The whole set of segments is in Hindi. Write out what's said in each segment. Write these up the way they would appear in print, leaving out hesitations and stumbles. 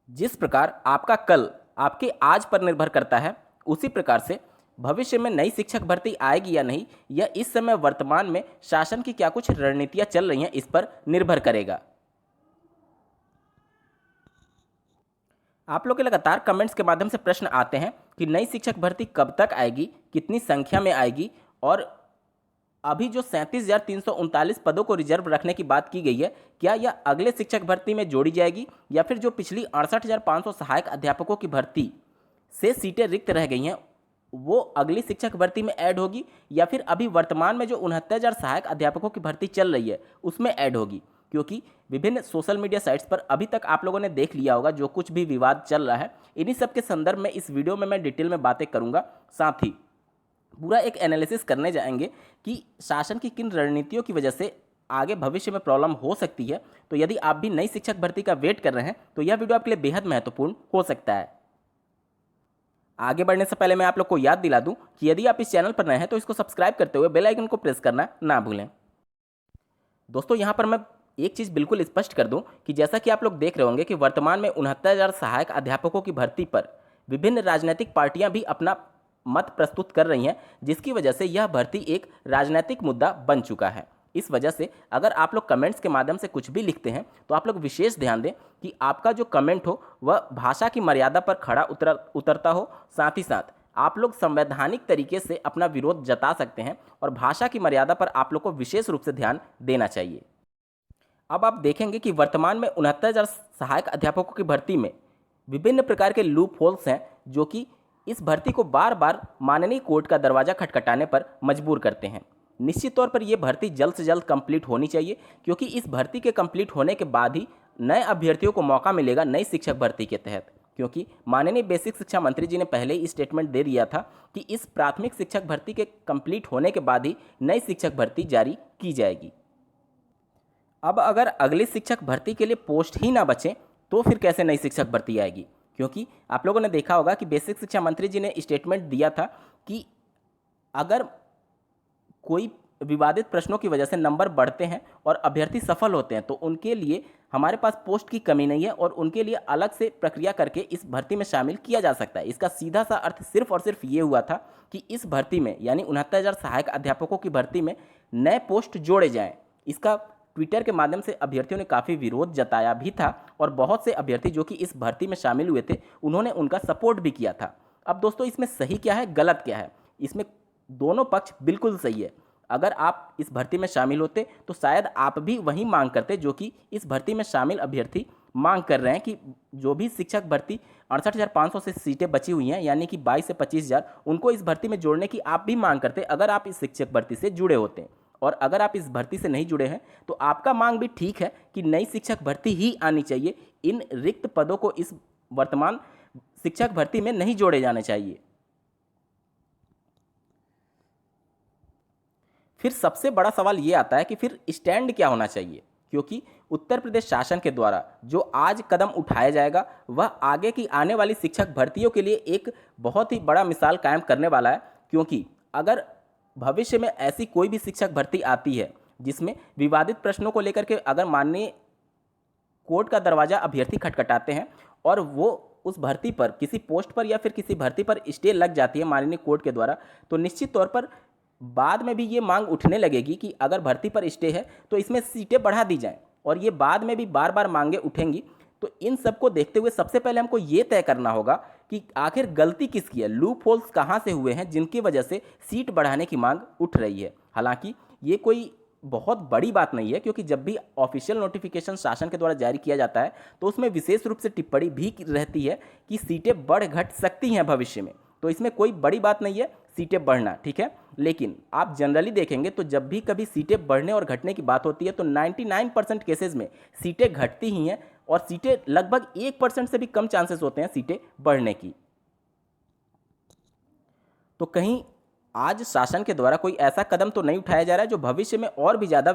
जिस प्रकार आपका कल आपके आज पर निर्भर करता है, उसी प्रकार से भविष्य में नई शिक्षक भर्ती आएगी या नहीं, यह इस समय वर्तमान में शासन की क्या कुछ रणनीतियां चल रही हैं, इस पर निर्भर करेगा। आप लोग के लगातार कमेंट्स के माध्यम से प्रश्न आते हैं कि नई शिक्षक भर्ती कब तक आएगी, कितनी संख्या में आएगी, और अभी जो 37,339 पदों को रिजर्व रखने की बात की गई है, क्या यह अगले शिक्षक भर्ती में जोड़ी जाएगी या फिर जो पिछली 68,500 सहायक अध्यापकों की भर्ती से सीटें रिक्त रह गई हैं वो अगली शिक्षक भर्ती में ऐड होगी, या फिर अभी वर्तमान में जो 69,000 सहायक अध्यापकों की भर्ती चल रही है उसमें ऐड होगी। क्योंकि विभिन्न सोशल मीडिया साइट्स पर अभी तक आप लोगों ने देख लिया होगा जो कुछ भी विवाद चल रहा है, इन्हीं सब के संदर्भ में इस वीडियो में मैं डिटेल में बातें करूंगा। साथ ही पूरा एक एनालिसिस करने जाएंगे कि शासन की किन रणनीतियों की वजह से आगे भविष्य में प्रॉब्लम हो सकती है। तो यदि आप भी नई शिक्षक भर्ती का वेट कर रहे हैं तो यह वीडियो आपके लिए बेहद महत्वपूर्ण हो सकता है। आगे बढ़ने से पहले मैं आप लोग को याद दिला दूं कि यदि आप इस चैनल पर नए हैं तो इसको सब्सक्राइब करते हुए बेल आइकन को प्रेस करना ना भूलें। दोस्तों, यहां पर मैं एक चीज़ बिल्कुल स्पष्ट कर दूं कि जैसा कि आप लोग देख रहे होंगे कि वर्तमान में 69,000 सहायक अध्यापकों की भर्ती पर विभिन्न राजनीतिक पार्टियां भी अपना मत प्रस्तुत कर रही हैं, जिसकी वजह से यह भर्ती एक राजनीतिक मुद्दा बन चुका है। इस वजह से अगर आप लोग कमेंट्स के माध्यम से कुछ भी लिखते हैं तो आप लोग विशेष ध्यान दें कि आपका जो कमेंट हो वह भाषा की मर्यादा पर खड़ा उतरता हो। साथ ही साथ आप लोग संवैधानिक तरीके से अपना विरोध जता सकते हैं और भाषा की मर्यादा पर आप लोग को विशेष रूप से ध्यान देना चाहिए। अब आप देखेंगे कि वर्तमान में 69,000 सहायक अध्यापकों की भर्ती में विभिन्न प्रकार के लूप होल्स हैं जो कि इस भर्ती को बार बार माननीय कोर्ट का दरवाजा खटखटाने पर मजबूर करते हैं। निश्चित तौर पर यह भर्ती जल्द से जल्द कंप्लीट होनी चाहिए, क्योंकि इस भर्ती के कंप्लीट होने के बाद ही नए अभ्यर्थियों को मौका मिलेगा नई शिक्षक भर्ती के तहत। क्योंकि माननीय बेसिक शिक्षा मंत्री जी ने पहले ही स्टेटमेंट दे दिया था कि इस प्राथमिक शिक्षक भर्ती के कंप्लीट होने के बाद ही नई शिक्षक भर्ती जारी की जाएगी। अब अगर अगली शिक्षक भर्ती के लिए पोस्ट ही ना बचे तो फिर कैसे नई शिक्षक भर्ती आएगी? क्योंकि आप लोगों ने देखा होगा कि बेसिक शिक्षा मंत्री जी ने स्टेटमेंट दिया था कि अगर कोई विवादित प्रश्नों की वजह से नंबर बढ़ते हैं और अभ्यर्थी सफल होते हैं तो उनके लिए हमारे पास पोस्ट की कमी नहीं है और उनके लिए अलग से प्रक्रिया करके इस भर्ती में शामिल किया जा सकता है। इसका सीधा सा अर्थ सिर्फ और सिर्फ ये हुआ था कि इस भर्ती में यानी 69,000 सहायक अध्यापकों की भर्ती में नए पोस्ट जोड़े जाएं। इसका ट्विटर के माध्यम से अभ्यर्थियों ने काफ़ी विरोध जताया भी था और बहुत से अभ्यर्थी जो कि इस भर्ती में शामिल हुए थे उन्होंने उनका सपोर्ट भी किया था। अब दोस्तों, इसमें सही क्या है, गलत क्या है? इसमें दोनों पक्ष बिल्कुल सही है। अगर आप इस भर्ती में शामिल होते तो शायद आप भी वही मांग करते जो कि इस भर्ती में शामिल अभ्यर्थी मांग कर रहे हैं कि जो भी शिक्षक भर्ती 68,500 से सीटें बची हुई हैं यानी कि 22 से 25,000 उनको इस भर्ती में जोड़ने की आप भी मांग करते अगर आप इस शिक्षक भर्ती से जुड़े होते। और अगर आप इस भर्ती से नहीं जुड़े हैं तो आपका मांग भी ठीक है कि नई शिक्षक भर्ती ही आनी चाहिए, इन रिक्त पदों को इस वर्तमान शिक्षक भर्ती में नहीं जोड़े जाने चाहिए। फिर सबसे बड़ा सवाल ये आता है कि फिर स्टैंड क्या होना चाहिए, क्योंकि उत्तर प्रदेश शासन के द्वारा जो आज कदम उठाया जाएगा वह आगे की आने वाली शिक्षक भर्तियों के लिए एक बहुत ही बड़ा मिसाल कायम करने वाला है। क्योंकि अगर भविष्य में ऐसी कोई भी शिक्षक भर्ती आती है जिसमें विवादित प्रश्नों को लेकर के अगर माननीय कोर्ट का दरवाजा अभ्यर्थी खटखटाते हैं और वो उस भर्ती पर किसी पोस्ट पर या फिर किसी भर्ती पर स्टे लग जाती है माननीय कोर्ट के द्वारा, तो निश्चित तौर पर बाद में भी ये मांग उठने लगेगी कि अगर भर्ती पर स्टे है तो इसमें सीटें बढ़ा दी जाएं, और ये बाद में भी बार बार मांगे उठेंगी। तो इन सब को देखते हुए सबसे पहले हमको ये तय करना होगा कि आखिर गलती किसकी है, लूप होल्स कहाँ से हुए हैं जिनकी वजह से सीट बढ़ाने की मांग उठ रही है। हालांकि ये कोई बहुत बड़ी बात नहीं है, क्योंकि जब भी ऑफिशियल नोटिफिकेशन शासन के द्वारा जारी किया जाता है तो उसमें विशेष रूप से टिप्पणी भी रहती है कि सीटें बढ़ घट सकती हैं भविष्य में। तो इसमें कोई बड़ी बात नहीं है सीटें बढ़ना, ठीक है। लेकिन आप जनरली देखेंगे तो जब भी कभी सीटें बढ़ने और घटने की बात होती है तो 99% केसेस में सीटें घटती ही हैं और सीटें लगभग 1% से भी कम चांसेस होते हैं सीटें बढ़ने की। तो कहीं आज शासन के द्वारा कोई ऐसा कदम तो नहीं उठाया जा रहा है जो भविष्य में और भी ज़्यादा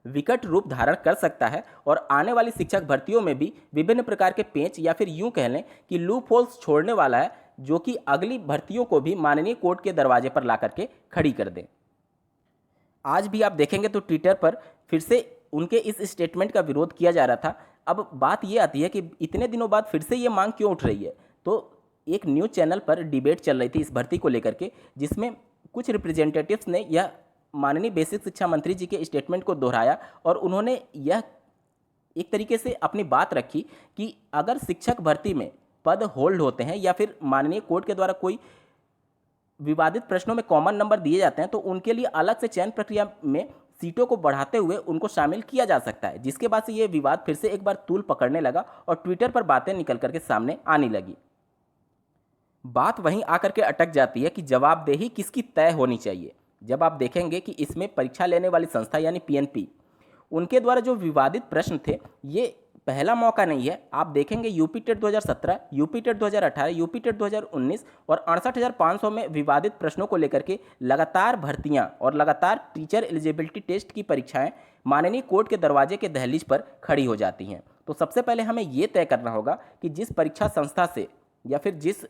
विकट रूप धारण कर सकता है और आने वाली शिक्षक भर्तियों में भी विभिन्न प्रकार के पेंच या फिर यूं कह लें कि लूप होल्स छोड़ने वाला है, जो कि अगली भर्तियों को भी माननीय कोर्ट के दरवाजे पर ला करके खड़ी कर दे। आज भी आप देखेंगे तो ट्विटर पर फिर से उनके इस स्टेटमेंट का विरोध किया जा रहा था। अब बात ये आती है कि इतने दिनों बाद फिर से ये मांग क्यों उठ रही है। तो एक न्यूज़ चैनल पर डिबेट चल रही थी इस भर्ती को लेकर के, जिसमें कुछ रिप्रेजेंटेटिव्स ने यह माननीय बेसिक शिक्षा मंत्री जी के स्टेटमेंट को दोहराया और उन्होंने यह एक तरीके से अपनी बात रखी कि अगर शिक्षक भर्ती में पद होल्ड होते हैं या फिर माननीय कोर्ट के द्वारा कोई विवादित प्रश्नों में कॉमन नंबर दिए जाते हैं तो उनके लिए अलग से चयन प्रक्रिया में सीटों को बढ़ाते हुए उनको शामिल किया जा सकता है, जिसके बाद से ये विवाद फिर से एक बार तूल पकड़ने लगा और ट्विटर पर बातें निकल करके सामने आने लगी। बात वहीं आकर के अटक जाती है कि जवाबदेही किसकी तय होनी चाहिए। जब आप देखेंगे कि इसमें परीक्षा लेने वाली संस्था यानी पीएनपी, उनके द्वारा जो विवादित प्रश्न थे ये पहला मौका नहीं है। आप देखेंगे UP TET 2017, UP TET 2018, UP TET 2019 और 68,500 में विवादित प्रश्नों को लेकर के लगातार भर्तियां और लगातार टीचर एलिजिबिलिटी टेस्ट की परीक्षाएं माननीय कोर्ट के दरवाजे के दहलीज पर खड़ी हो जाती हैं। तो सबसे पहले हमें ये तय करना होगा कि जिस परीक्षा संस्था से या फिर जिस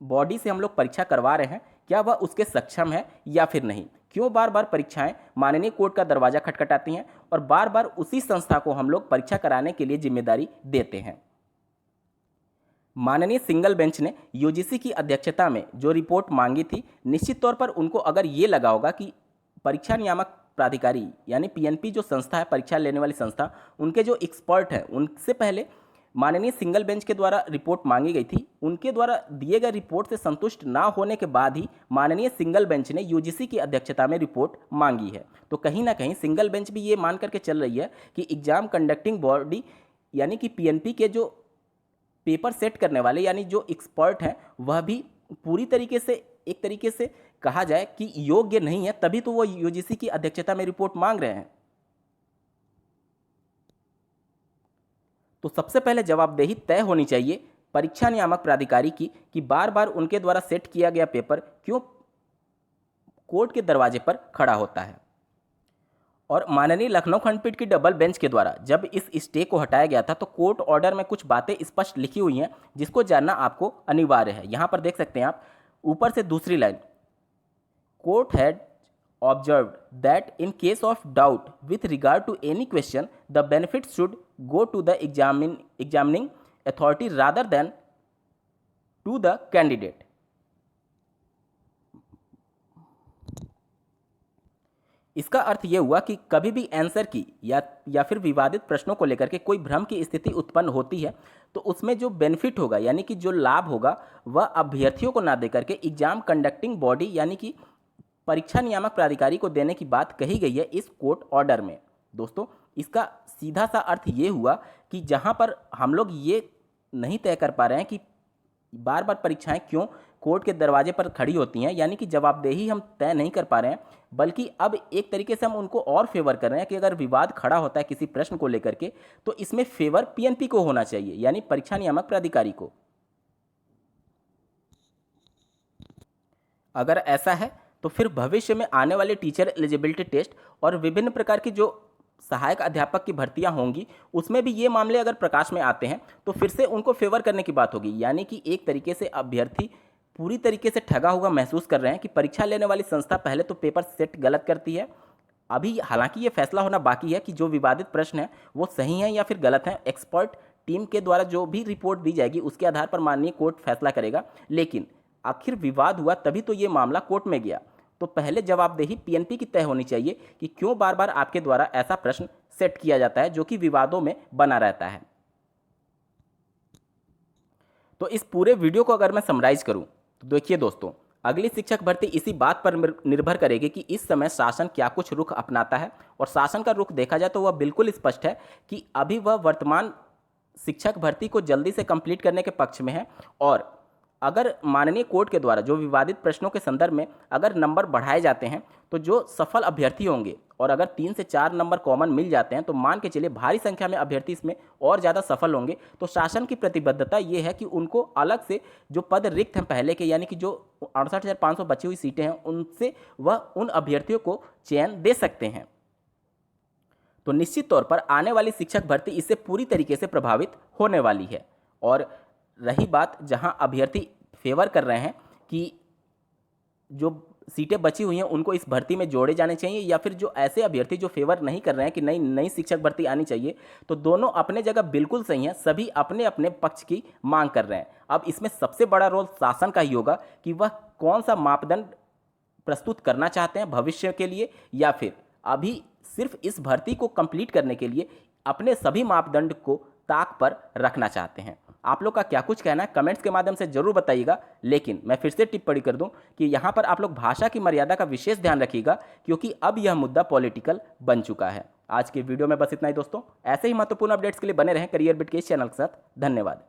बॉडी से हम लोग परीक्षा करवा रहे हैं क्या वह उसके सक्षम है या फिर नहीं। क्यों बार बार परीक्षाएं माननीय कोर्ट का दरवाजा खटखटाती हैं और बार बार उसी संस्था को हम लोग परीक्षा कराने के लिए जिम्मेदारी देते हैं। माननीय सिंगल बेंच ने यूजीसी की अध्यक्षता में जो रिपोर्ट मांगी थी, निश्चित तौर पर उनको अगर ये लगा होगा कि परीक्षा नियामक प्राधिकारी यानी पीएनपी जो संस्था है, परीक्षा लेने वाली संस्था, उनके जो एक्सपर्ट हैं उनसे पहले माननीय सिंगल बेंच के द्वारा रिपोर्ट मांगी गई थी, उनके द्वारा दिए गए रिपोर्ट से संतुष्ट ना होने के बाद ही माननीय सिंगल बेंच ने यूजीसी की अध्यक्षता में रिपोर्ट मांगी है। तो कहीं ना कहीं सिंगल बेंच भी ये मान करके चल रही है कि एग्जाम कंडक्टिंग बॉडी यानी कि पीएनपी के जो पेपर सेट करने वाले यानी जो एक्सपर्ट हैं वह भी पूरी तरीके से एक तरीके से कहा जाए कि योग्य नहीं है, तभी तो वो यूजीसी की अध्यक्षता में रिपोर्ट मांग रहे हैं। तो सबसे पहले जवाबदेही तय होनी चाहिए परीक्षा नियामक प्राधिकारी की कि बार बार उनके द्वारा सेट किया गया पेपर क्यों कोर्ट के दरवाजे पर खड़ा होता है। और माननीय लखनऊ खंडपीठ की डबल बेंच के द्वारा जब इस स्टे को हटाया गया था तो कोर्ट ऑर्डर में कुछ बातें स्पष्ट लिखी हुई हैं जिसको जानना आपको अनिवार्य है। यहां पर देख सकते हैं आप ऊपर से दूसरी line, court had observed that in case of doubt with regard to any question the benefits should go to the examining authority rather than to the candidate। इसका अर्थ यह हुआ कि कभी भी आंसर की या फिर विवादित प्रश्नों को लेकर के कोई भ्रम की स्थिति उत्पन्न होती है तो उसमें जो बेनिफिट होगा यानी कि जो लाभ होगा वह अभ्यर्थियों को ना देकर के एग्जाम कंडक्टिंग बॉडी यानी कि परीक्षा नियामक प्राधिकारी को देने की बात कही गई है इस कोर्ट ऑर्डर में। दोस्तों, इसका सीधा सा अर्थ ये हुआ कि जहां पर हम लोग ये नहीं तय कर पा रहे हैं कि बार बार परीक्षाएं क्यों कोर्ट के दरवाजे पर खड़ी होती हैं, यानी कि जवाबदेही हम तय नहीं कर पा रहे हैं, बल्कि अब एक तरीके से हम उनको और फेवर कर रहे हैं कि अगर विवाद खड़ा होता है किसी प्रश्न को लेकर के तो इसमें फेवर पीएनपी को होना चाहिए यानी परीक्षा नियामक प्राधिकारी को। अगर ऐसा है तो फिर भविष्य में आने वाले टीचर एलिजिबिलिटी टेस्ट और विभिन्न प्रकार की जो सहायक अध्यापक की भर्तियां होंगी उसमें भी ये मामले अगर प्रकाश में आते हैं तो फिर से उनको फेवर करने की बात होगी, यानी कि एक तरीके से अभ्यर्थी पूरी तरीके से ठगा हुआ महसूस कर रहे हैं कि परीक्षा लेने वाली संस्था पहले तो पेपर सेट गलत करती है। अभी हालांकि ये फैसला होना बाकी है कि जो विवादित प्रश्न है वो सही हैं या फिर गलत हैं। एक्सपर्ट टीम के द्वारा जो भी रिपोर्ट दी जाएगी उसके आधार पर माननीय कोर्ट फैसला करेगा, लेकिन आखिर विवाद हुआ तभी तो ये मामला कोर्ट में गया। तो पहले जवाबदेही पीएनपी की तय होनी चाहिए कि क्यों बार बार आपके द्वारा ऐसा प्रश्न सेट किया जाता है जो कि विवादों में बना रहता है। तो इस पूरे वीडियो को अगर मैं समराइज करूं तो देखिए दोस्तों, अगली शिक्षक भर्ती इसी बात पर निर्भर करेगी कि इस समय शासन क्या कुछ रुख अपनाता है। और शासन का रुख देखा जाए तो वह बिल्कुल स्पष्ट है कि अभी वह वर्तमान शिक्षक भर्ती को जल्दी से कंप्लीट करने के पक्ष में है। और अगर माननीय कोर्ट के द्वारा जो विवादित प्रश्नों के संदर्भ में अगर नंबर बढ़ाए जाते हैं तो जो सफल अभ्यर्थी होंगे और अगर 3 से 4 नंबर कॉमन मिल जाते हैं तो मान के चलिए भारी संख्या में अभ्यर्थी इसमें और ज़्यादा सफल होंगे। तो शासन की प्रतिबद्धता ये है कि उनको अलग से जो पद रिक्त हैं पहले के, यानी कि जो 68,500 बची हुई सीटें हैं उनसे वह उन अभ्यर्थियों को चयन दे सकते हैं। तो निश्चित तौर पर आने वाली शिक्षक भर्ती इससे पूरी तरीके से प्रभावित होने वाली है। और रही बात जहां अभ्यर्थी फेवर कर रहे हैं कि जो सीटें बची हुई हैं उनको इस भर्ती में जोड़े जाने चाहिए, या फिर जो ऐसे अभ्यर्थी जो फेवर नहीं कर रहे हैं कि नई नई शिक्षक भर्ती आनी चाहिए, तो दोनों अपने जगह बिल्कुल सही हैं, सभी अपने अपने पक्ष की मांग कर रहे हैं। अब इसमें सबसे बड़ा रोल शासन का ही होगा कि वह कौन सा मापदंड प्रस्तुत करना चाहते हैं भविष्य के लिए, या फिर अभी सिर्फ इस भर्ती को कंप्लीट करने के लिए अपने सभी मापदंड को ताक पर रखना चाहते हैं। आप लोग का क्या कुछ कहना है कमेंट्स के माध्यम से जरूर बताइएगा। लेकिन मैं फिर से टिप्पणी कर दूं कि यहाँ पर आप लोग भाषा की मर्यादा का विशेष ध्यान रखिएगा, क्योंकि अब यह मुद्दा पॉलिटिकल बन चुका है। आज की वीडियो में बस इतना ही दोस्तों। ऐसे ही महत्वपूर्ण अपडेट्स के लिए बने रहें करियर बिट के इस चैनल के साथ। धन्यवाद।